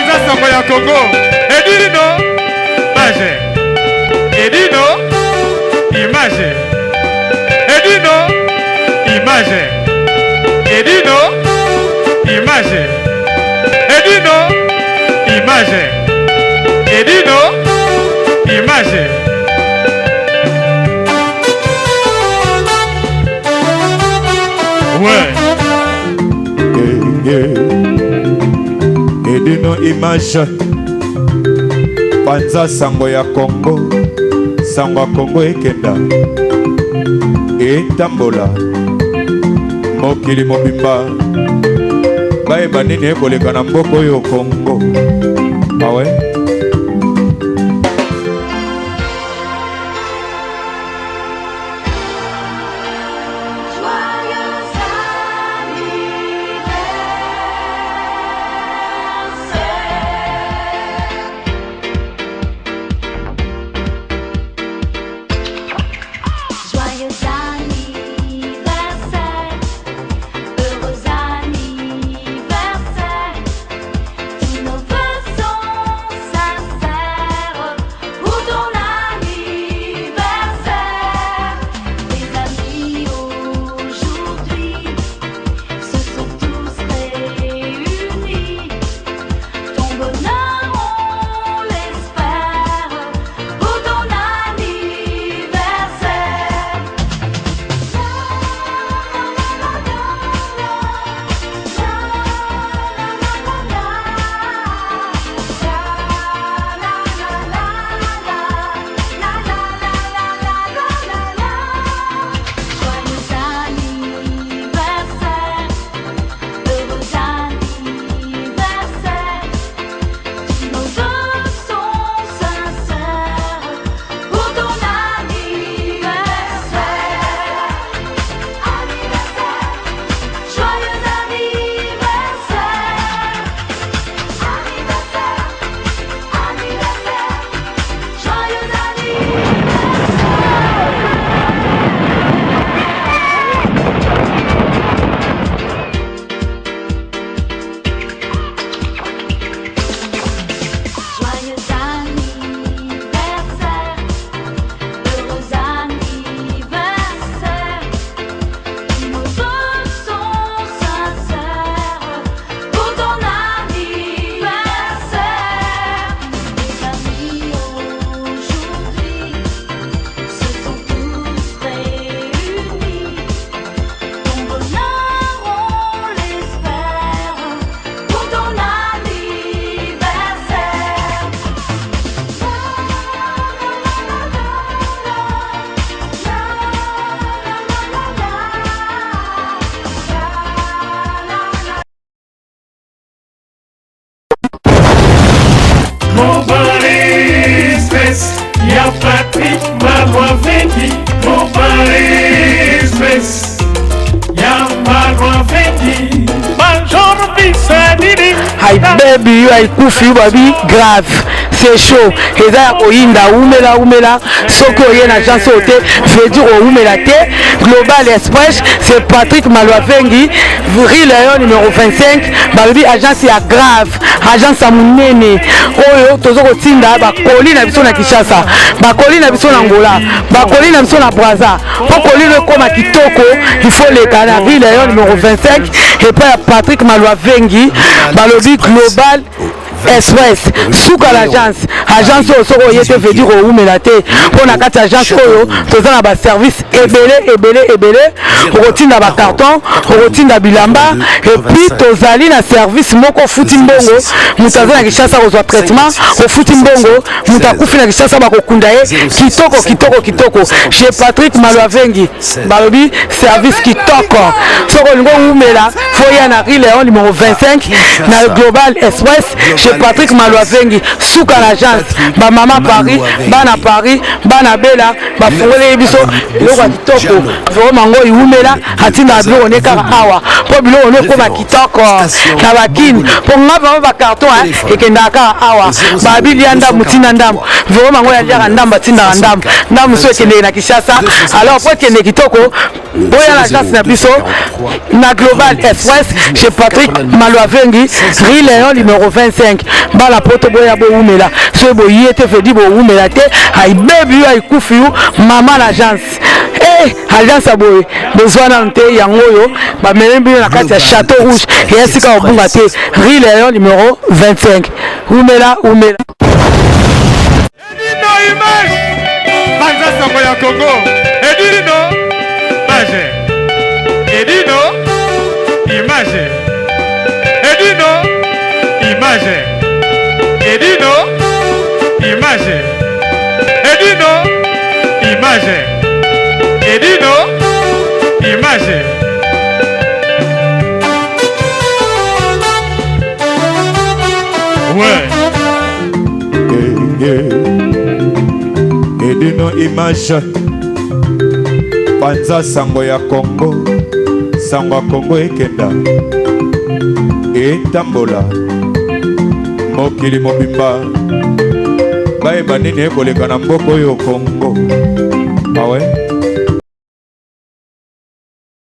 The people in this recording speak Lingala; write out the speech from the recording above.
Panza Sango ya Congo. Edino, image. Edino, image. Edino, image. Edino, image. Edino, image. Edino, image. Ouais. Edino image. Panza Sango ya Congo. Sango ya Congo ekenda. Etambola. Mokili mobimba. Baeba nini ekoleka na mboko yo Congo. Ah ouais? Hi baby, you are kufi baby grave. C'est chaud. Et ça oyinda umela soko oyena agence ote veut dire umela te. Global Express, c'est Patrick Malwavengi, Rue Léon numéro 25, baby agence ya grave, agence ya munene. Oyo tozoko tinda ba koli na biso na Kinshasa, ba koli na biso na Angola, ba koli na biso na Brazza. Pour koli le koma kitoko, il faut les canards. Rue Léon numéro 25 et puis Patrick Malwavengi, balobi Global Express souka l'agence soko yete veut dire umela te pona kati agence oyo tozana ba service ebele okotinda ba carton okotinda bilamba et puis tozali na service moko futi mbongo mutaza na Kinshasa kozwa traitement au futi mbongo mutakufi na Kinshasa bakokunda ye kitoko chez Patrick Malwavengi balobi service kitoko soko lingo umela foya na Rue Léon numéro 25 na Global Express Patrick Malwavengi souka l'agence ba mama Paris bana bela ba fongole biso loko kitoko vraiment ngo iumela atinda bilo oneka awa po bilo oneko ba kitoko na bakini po ngaba ba carton ekenda ka awa ba bilianda mutina ndam vraiment ngo ya ndamba tinda ndam so ekende na Kinshasa alors po ekende kitoko boya l'agence na biso na Global Express chez Patrick Malwavengi Rue Léon numéro 25 25 bala poto boya boumela so boye te fedi boumela te aibebi aikufi mama l'agence agence aboye besoin na nte yango yo ba melembi na kati ya Château Rouge et esika obunga te rue Léon numéro 25 umela Edino image Banza Sango ya Congo Edino image Edino image Edino image Edino image Edino image Edino image ouais Edino image Banza Sango ya Congo Sango ya Congo ekenda etambola mokili mobimba bayeba nini ekoleka na mboka oyo Congo awe